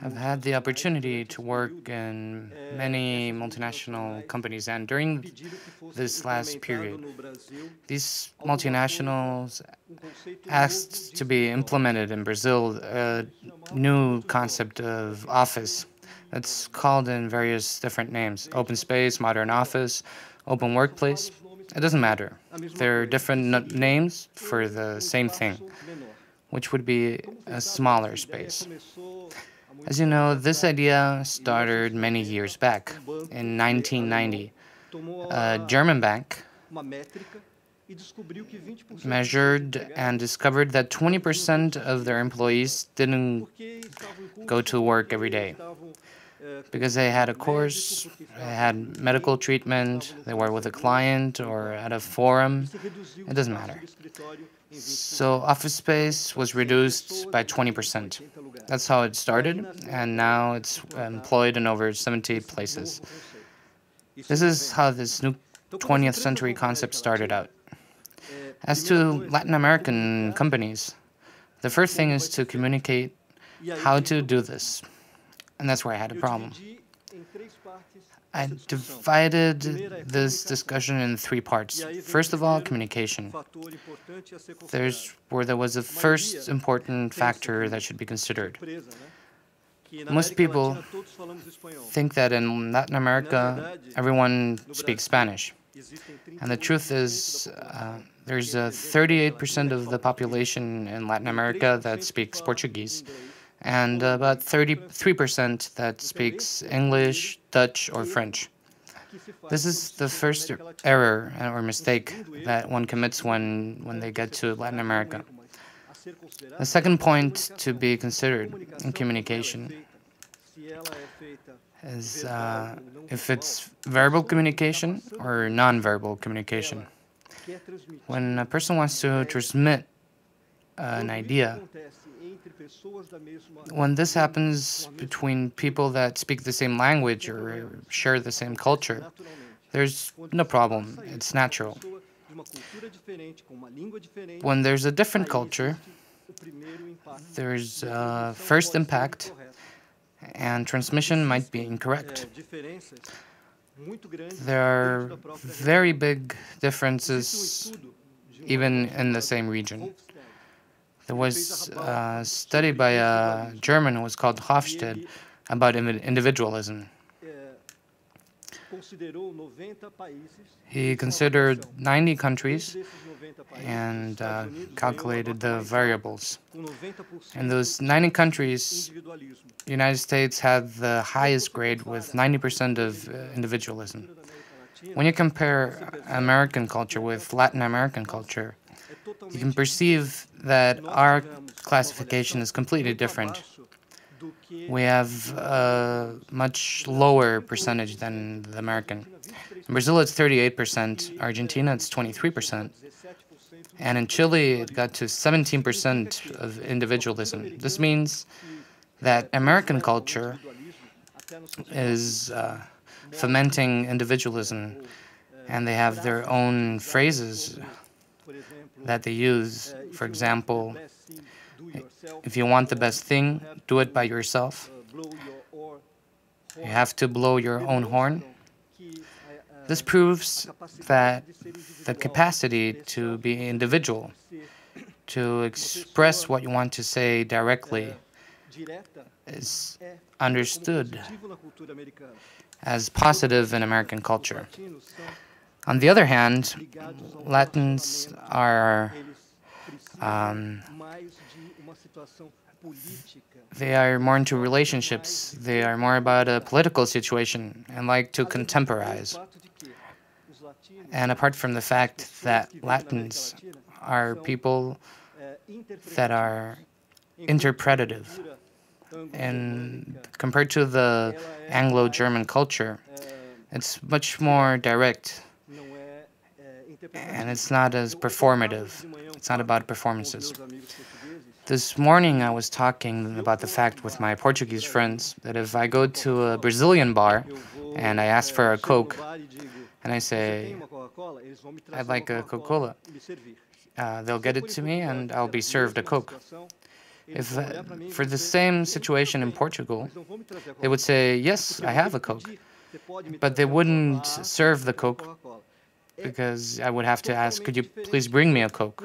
I've had the opportunity to work in many multinational companies, and during this last period, these multinationals asked to be implemented in Brazil a new concept of office. It's called in various different names: open space, modern office, open workplace. It doesn't matter. There are different names for the same thing, which would be a smaller space. As you know, this idea started many years back. In 1990, a German bank measured and discovered that 20% of their employees didn't go to work every day because they had a course, they had medical treatment, they were with a client or at a forum. It doesn't matter. So office space was reduced by 20%. That's how it started, and now it's employed in over 70 places. This is how this new 20th century concept started out. As to Latin American companies, the first thing is to communicate how to do this, and that's where I had a problem. I divided this discussion in three parts. First of all, communication. There's where there was a first important factor that should be considered. Most people think that in Latin America, everyone speaks Spanish. And the truth is, there's 38% of the population in Latin America that speaks Portuguese, and about 33% that speaks English, Dutch, or French. This is the first error or mistake that one commits when they get to Latin America. The second point to be considered in communication is if it's verbal communication or non-verbal communication. When a person wants to transmit an idea, when this happens between people that speak the same language or share the same culture, there's no problem. It's natural. When there's a different culture, there's first impact, and transmission might be incorrect. There are very big differences even in the same region. There was a study by a German who was called Hofstede about individualism. He considered 90 countries and calculated the variables. In those 90 countries, the United States had the highest grade with 90% of individualism. When you compare American culture with Latin American culture, you can perceive that our classification is completely different. We have a much lower percentage than the American. In Brazil, it's 38%. Argentina, it's 23%. And in Chile, it got to 17% of individualism. This means that American culture is fomenting individualism, and they have their own phrases that they use. For example, if you want the best thing, do it by yourself. You have to blow your own horn. This proves that the capacity to be individual, to express what you want to say directly, is understood as positive in American culture. On the other hand, Latins are they are more into relationships. They are more about a political situation and like to contemporize. And apart from the fact that Latins are people that are interpretative, and compared to the Anglo-German culture, it's much more direct, and it's not as performative. It's not about performances. This morning I was talking about the fact with my Portuguese friends that if I go to a Brazilian bar and I ask for a Coke and I say, I'd like a Coca-Cola, they'll get it to me and I'll be served a Coke. If for the same situation in Portugal, they would say, yes, I have a Coke, but they wouldn't serve the Coke because I would have to ask, could you please bring me a Coke?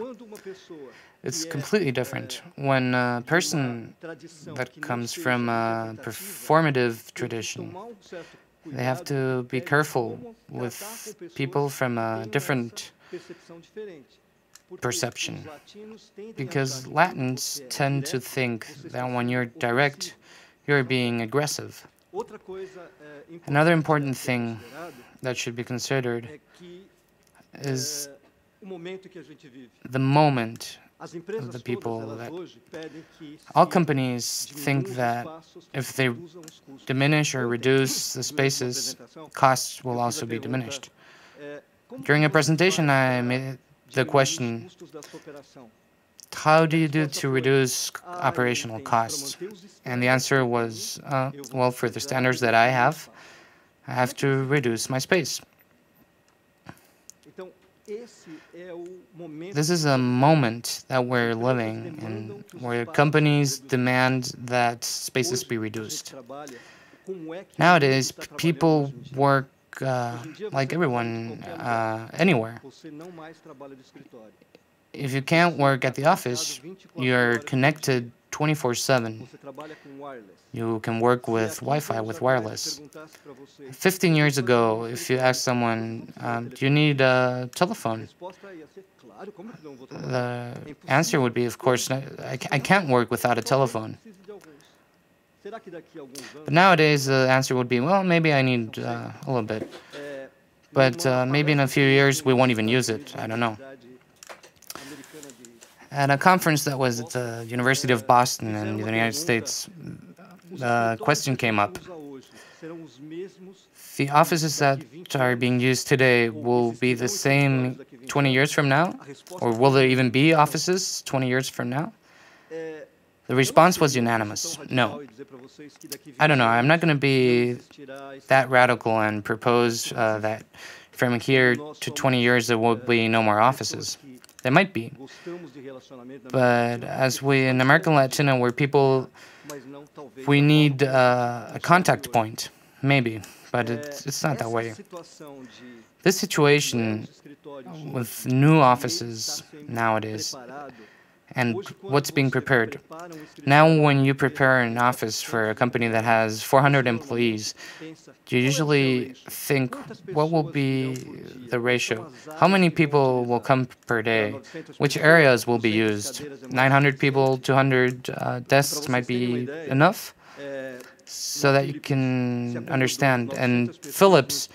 It's completely different. When a person that comes from a performative tradition, they have to be careful with people from a different perception, because Latins tend to think that when you're direct, you're being aggressive. Another important thing that should be considered is the moment of the people. That all companies think that if they diminish or reduce the spaces, costs will also be diminished. During a presentation, I made the question, how do you do to reduce operational costs? And the answer was, well, for the standards that I have to reduce my space. This is a moment that we're living in, where companies demand that spaces be reduced. Nowadays, people work like everyone, anywhere. If you can't work at the office, you're connected 24/7. You can work with Wi-Fi, with wireless. 15 years ago, if you asked someone, do you need a telephone? The answer would be, of course, I can't work without a telephone. But nowadays, the answer would be, well, maybe I need a little bit. But maybe in a few years, we won't even use it. I don't know. At a conference that was at the University of Boston in the United States, the question came up. The offices that are being used today will be the same 20 years from now? Or will there even be offices 20 years from now? The response was unanimous. No. I don't know. I'm not going to be that radical and propose that from here to 20 years there will be no more offices. There might be. But as we in American Latino, where people, we need a contact point, maybe, but it's not that way. This situation with new offices nowadays and what's being prepared. Now when you prepare an office for a company that has 400 employees, you usually think, what will be the ratio? How many people will come per day? Which areas will be used? 900 people, 200 desks might be enough? So that you can understand. And Philips,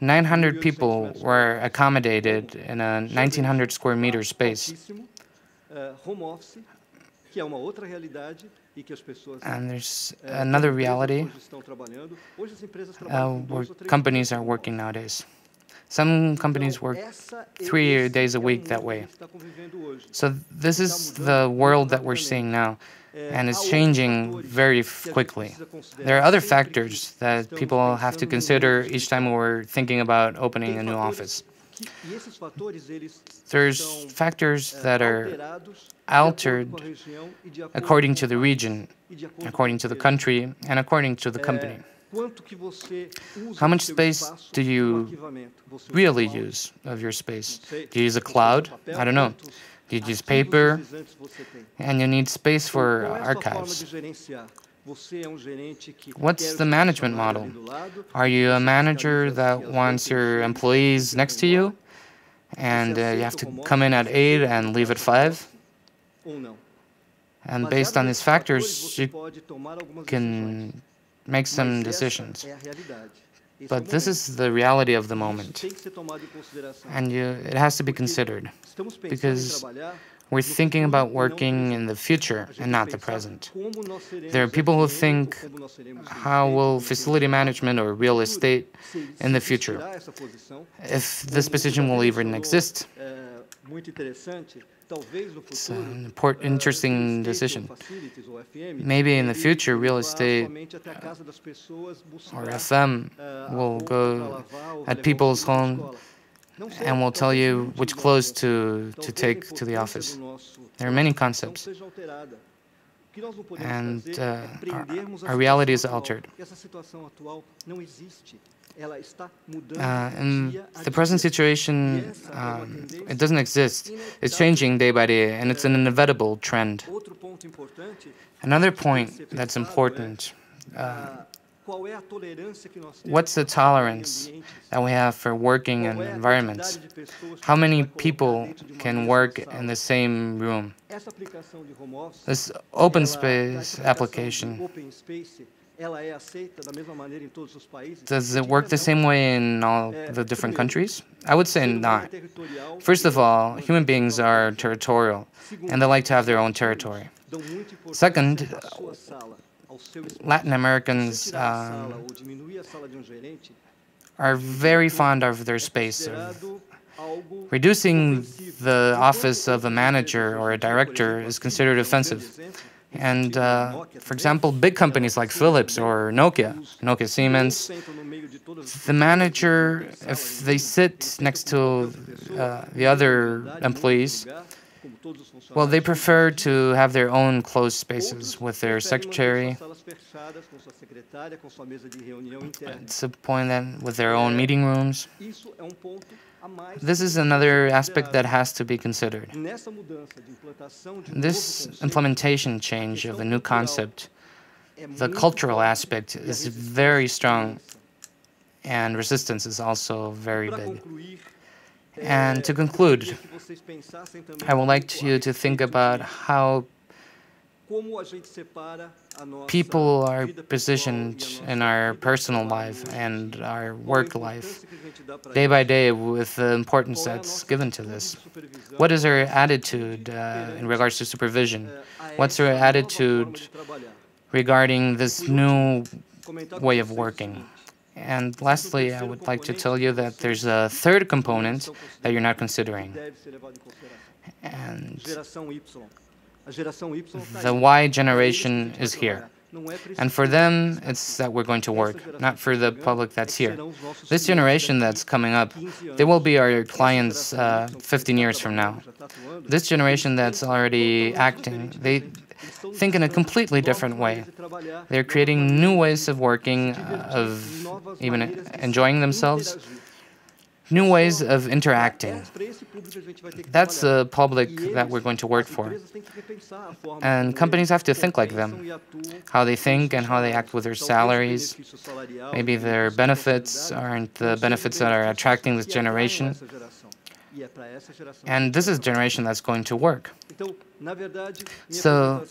900 people were accommodated in a 1,900 square meter space. And there's another reality where companies are working nowadays. Some companies work 3 days a week that way. So this is the world that we're seeing now, and it's changing very quickly. There are other factors that people have to consider each time we're thinking about opening a new office. There's factors that are altered according to the region, according to the country, and according to the company. How much space do you really use of your space? Do you use a cloud? I don't know. Do you use paper? And you need space for archives. What's the management model? Are you a manager that wants your employees next to you, and you have to come in at 8 and leave at 5? And based on these factors, you can make some decisions. But this is the reality of the moment, and it has to be considered, because we're thinking about working in the future and not the present. There are people who think, how will facility management or real estate in the future, if this position will even exist? It's an interesting decision. Maybe in the future, real estate or FM will go at people's home and will tell you which clothes to take to the office. There are many concepts. and our reality is altered. In the present situation, it doesn't exist. It's changing day by day, and it's an inevitable trend. Another point that's important, what's the tolerance that we have for working in environments? How many people can work in the same room? This open space application, does it work the same way in all the different countries? I would say not. First of all, human beings are territorial, and they like to have their own territory. Second, Latin Americans are very fond of their space. Reducing the office of a manager or a director is considered offensive. And, for example, big companies like Philips or Nokia Siemens, the manager, if they sit next to the other employees, well, they prefer to have their own closed spaces with their secretary. It's a point then with their own meeting rooms. This is another aspect that has to be considered. This implementation change of a new concept, the cultural aspect is very strong, and resistance is also very big. And to conclude, I would like you to think about how people are positioned in our personal life and our work life, day by day, with the importance that's given to this. What is our attitude in regards to supervision? What's our attitude regarding this new way of working? And lastly, I would like to tell you that there's a third component that you're not considering. And the Y generation is here. And for them, it's that we're going to work, not for the public that's here. This generation that's coming up, they will be our clients 15 years from now. This generation that's already acting, they think in a completely different way. They're creating new ways of working, of even enjoying themselves, new ways of interacting. That's the public that we're going to work for. And companies have to think like them, how they think and how they act with their salaries. Maybe their benefits aren't the benefits that are attracting this generation. And this is a generation that's going to work. So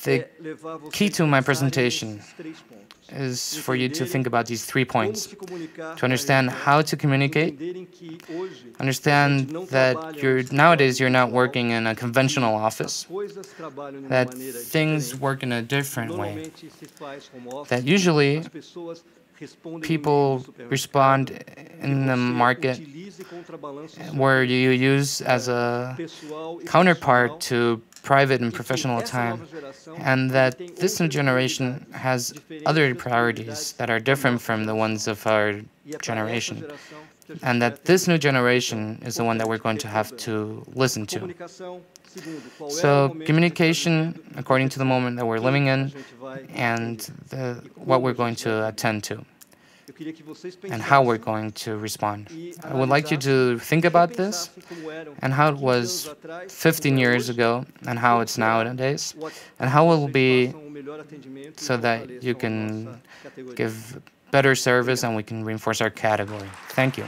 the key to my presentation is for you to think about these 3 points. To understand how to communicate, understand that nowadays you're not working in a conventional office, that things work in a different way, that usually people respond in the market where you use as a counterpart to private and professional time, and that this new generation has other priorities that are different from the ones of our generation, and that this new generation is the one that we're going to have to listen to. So communication, according to the moment that we're living in, and what we're going to attend to, and how we're going to respond. I would like you to think about this, and how it was 15 years ago, and how it's nowadays, and how it will be, so that you can give better service and we can reinforce our category. Thank you.